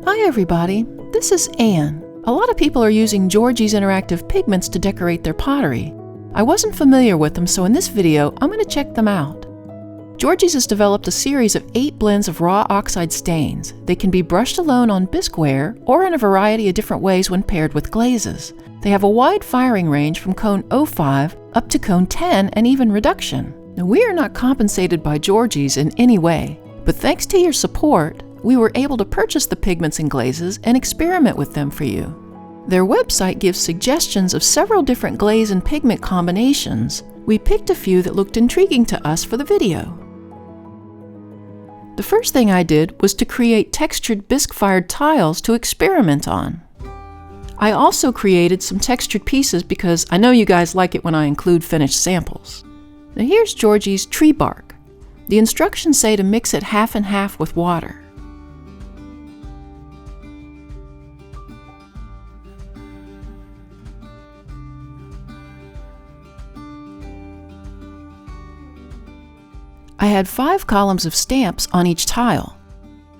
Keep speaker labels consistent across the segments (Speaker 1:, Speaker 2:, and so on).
Speaker 1: Hi everybody, this is Anne. A lot of people are using Georgies interactive pigments to decorate their pottery. I wasn't familiar with them, so in this video I'm going to check them out. Georgies has developed a series of 8 blends of raw oxide stains. They can be brushed alone on bisqueware or in a variety of different ways when paired with glazes. They have a wide firing range from cone 05 up to cone 10 and even reduction. Now, we are not compensated by Georgies in any way, but thanks to your support, we were able to purchase the pigments and glazes and experiment with them for you. Their website gives suggestions of several different glaze and pigment combinations. We picked a few that looked intriguing to us for the video. The first thing I did was to create textured bisque-fired tiles to experiment on. I also created some textured pieces because I know you guys like it when I include finished samples. Now here's Georgies tree bark. The instructions say to mix it half and half with water. I had 5 columns of stamps on each tile.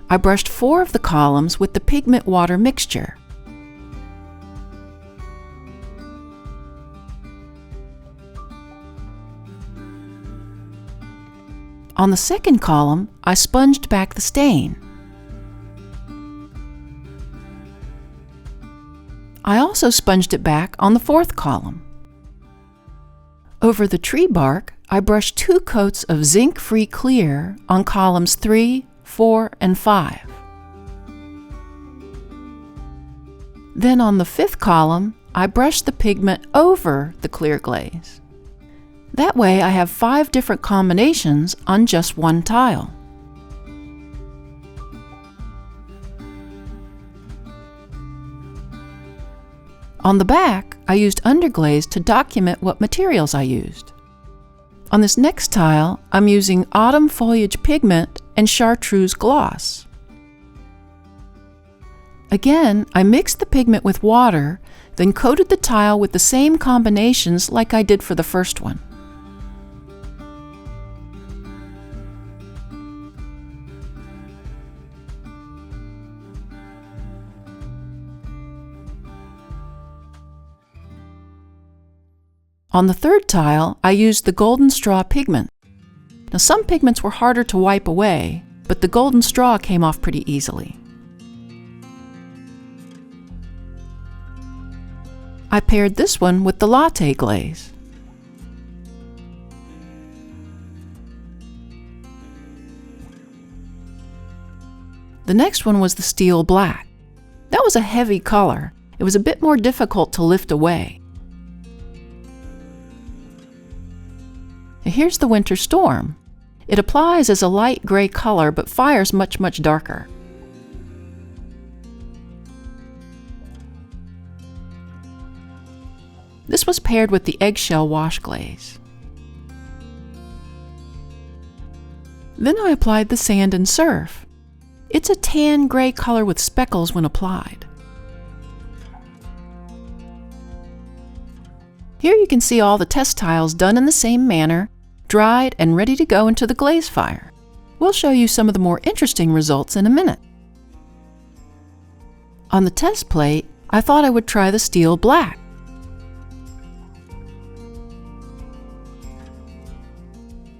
Speaker 1: I brushed 4 of the columns with the pigment water mixture. On the second column, I sponged back the stain. I also sponged it back on the 4th column. Over the tree bark, I brushed 2 coats of zinc-free clear on columns 3, 4, and 5. Then on the 5th column, I brushed the pigment over the clear glaze. That way I have 5 different combinations on just one tile. On the back, I used underglaze to document what materials I used. On this next tile, I'm using autumn foliage pigment and chartreuse gloss. Again, I mixed the pigment with water, then coated the tile with the same combinations like I did for the first one. On the 3rd tile, I used the golden straw pigment. Now some pigments were harder to wipe away, but the golden straw came off pretty easily. I paired this one with the latte glaze. The next one was the steel black. That was a heavy color. It was a bit more difficult to lift away. Here's the winter storm. It applies as a light gray color but fires much, much darker. This was paired with the eggshell wash glaze. Then I applied the sand and surf. It's a tan gray color with speckles when applied. Here you can see all the test tiles done in the same manner, dried and ready to go into the glaze fire. We'll show you some of the more interesting results in a minute. On the test plate, I thought I would try the steel black.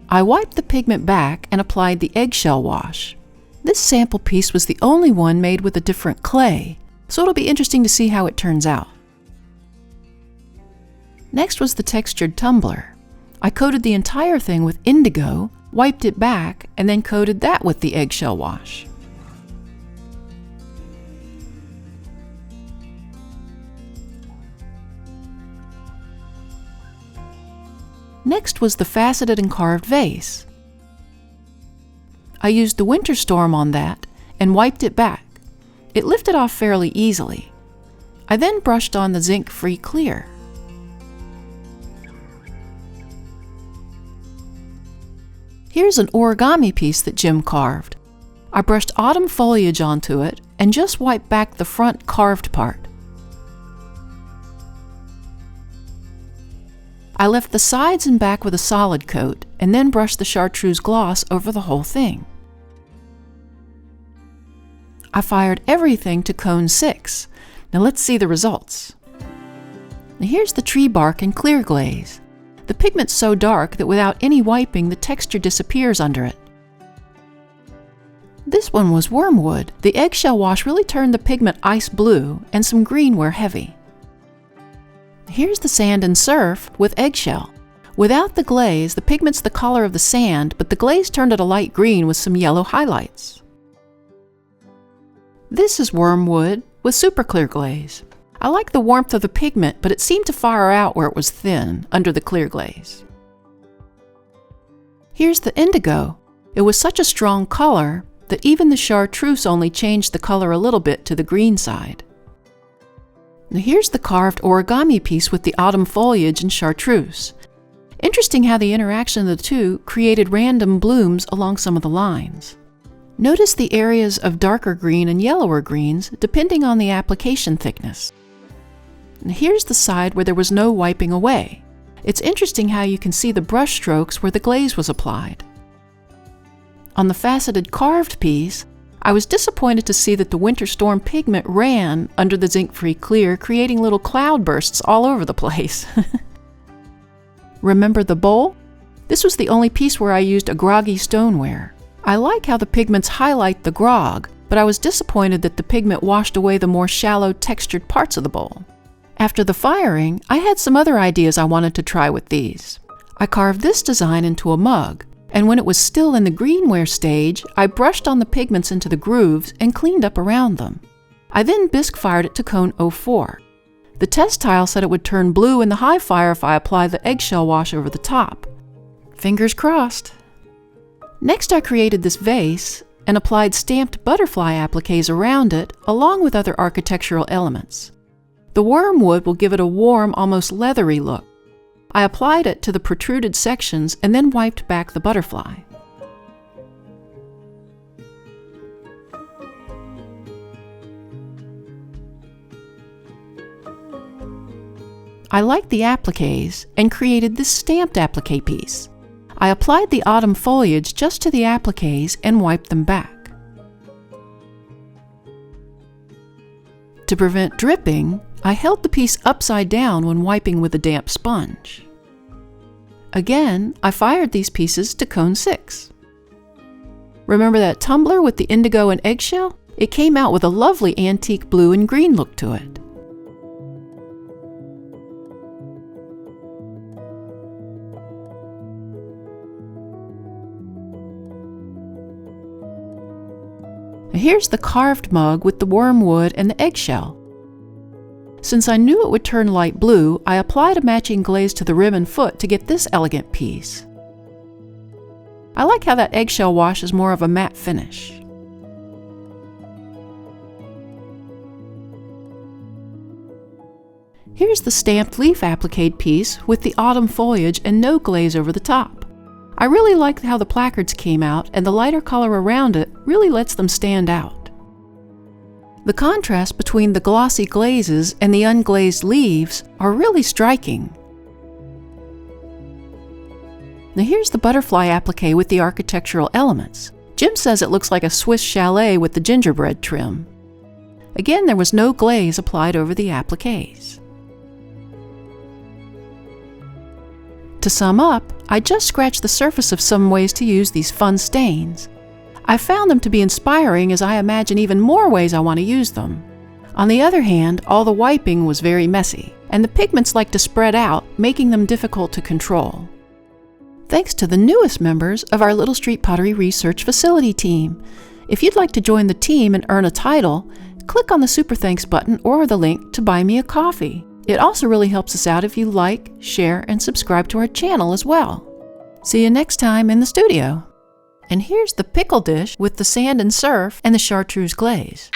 Speaker 1: I wiped the pigment back and applied the eggshell wash. This sample piece was the only one made with a different clay, so it'll be interesting to see how it turns out. Next was the textured tumbler. I coated the entire thing with indigo, wiped it back, and then coated that with the eggshell wash. Next was the faceted and carved vase. I used the winter storm on that and wiped it back. It lifted off fairly easily. I then brushed on the zinc-free clear. Here's an origami piece that Jim carved. I brushed autumn foliage onto it and just wiped back the front carved part. I left the sides and back with a solid coat and then brushed the chartreuse gloss over the whole thing. I fired everything to cone 6. Now let's see the results. Now here's the tree bark in clear glaze. The pigment's so dark that without any wiping, the texture disappears under it. This one was wormwood. The eggshell wash really turned the pigment ice blue, and some green were heavy. Here's the sand and surf with eggshell. Without the glaze, the pigment's the color of the sand, but the glaze turned it a light green with some yellow highlights. This is wormwood with super clear glaze. I like the warmth of the pigment, but it seemed to fire out where it was thin, under the clear glaze. Here's the indigo. It was such a strong color that even the chartreuse only changed the color a little bit to the green side. Now here's the carved origami piece with the autumn foliage and chartreuse. Interesting how the interaction of the two created random blooms along some of the lines. Notice the areas of darker green and yellower greens depending on the application thickness. And here's the side where there was no wiping away. It's interesting how you can see the brush strokes where the glaze was applied. On the faceted carved piece, I was disappointed to see that the winter storm pigment ran under the zinc-free clear, creating little cloud bursts all over the place. Remember the bowl? This was the only piece where I used a groggy stoneware. I like how the pigments highlight the grog, but I was disappointed that the pigment washed away the more shallow textured parts of the bowl. After the firing, I had some other ideas I wanted to try with these. I carved this design into a mug, and when it was still in the greenware stage, I brushed on the pigments into the grooves and cleaned up around them. I then bisque fired it to cone 04. The test tile said it would turn blue in the high fire if I applied the eggshell wash over the top. Fingers crossed. Next, I created this vase and applied stamped butterfly appliques around it, along with other architectural elements. The wormwood will give it a warm, almost leathery look. I applied it to the protruded sections and then wiped back the butterfly. I liked the appliques and created this stamped applique piece. I applied the autumn foliage just to the appliques and wiped them back. To prevent dripping, I held the piece upside down when wiping with a damp sponge. Again, I fired these pieces to cone 6. Remember that tumbler with the indigo and eggshell? It came out with a lovely antique blue and green look to it. Here's the carved mug with the wormwood and the eggshell. Since I knew it would turn light blue, I applied a matching glaze to the rim and foot to get this elegant piece. I like how that eggshell wash is more of a matte finish. Here's the stamped leaf applique piece with the autumn foliage and no glaze over the top. I really like how the placards came out, and the lighter color around it really lets them stand out. The contrast between the glossy glazes and the unglazed leaves are really striking. Now here's the butterfly applique with the architectural elements. Jim says it looks like a Swiss chalet with the gingerbread trim. Again, there was no glaze applied over the appliques. To sum up, I just scratched the surface of some ways to use these fun stains. I found them to be inspiring as I imagine even more ways I want to use them. On the other hand, all the wiping was very messy, and the pigments like to spread out, making them difficult to control. Thanks to the newest members of our Little Street Pottery Research Facility team. If you'd like to join the team and earn a title, click on the Super Thanks button or the link to buy me a coffee. It also really helps us out if you like, share, and subscribe to our channel as well. See you next time in the studio. And here's the pickle dish with the sand and surf and the chartreuse glaze.